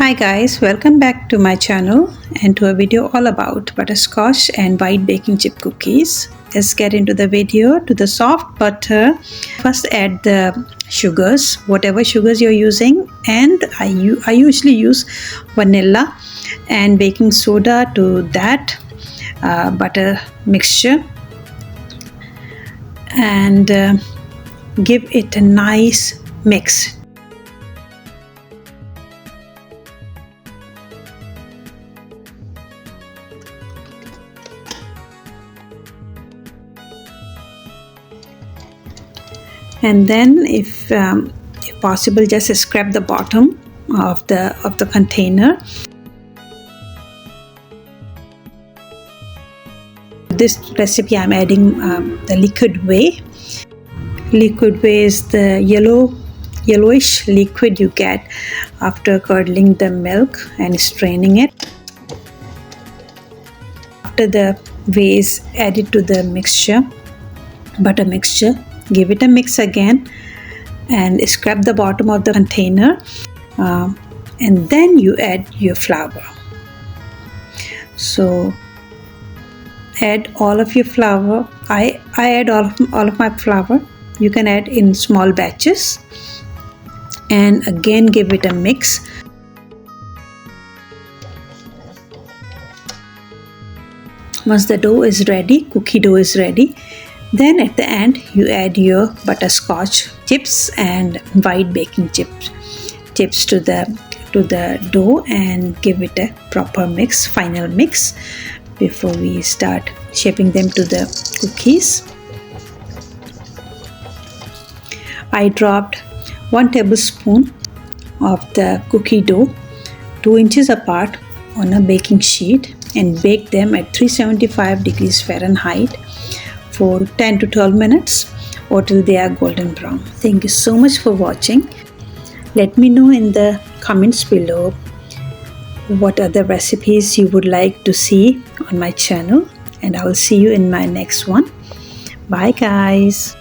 Hi guys, welcome back to my channel and to a video all about butterscotch and white baking chip cookies. Let's get into the video. To the soft butter, first add the sugars, whatever sugars you're using, and I usually use vanilla and baking soda to that butter mixture, and give it a nice mix. And then if possible, just scrap the bottom of the container. This recipe I'm adding the liquid whey. Liquid whey is the yellowish liquid you get after curdling the milk and straining it. After the whey is added to the butter mixture, give it a mix again and scrap the bottom of the container, and then you add your flour. So add all of your flour. I add all of my flour. You can add in small batches, and again give it a mix. Once the dough is ready, cookie dough is ready, then at the end you add your butterscotch chips and white baking chips to the dough and give it a proper mix, final mix, before we start shaping them to the cookies. I dropped 1 tablespoon of the cookie dough 2 inches apart on a baking sheet and bake them at 375 degrees Fahrenheit for 10 to 12 minutes or till they are golden brown. Thank you so much for watching. Let me know in the comments below what other recipes you would like to see on my channel, and I will see you in my next one. Bye guys.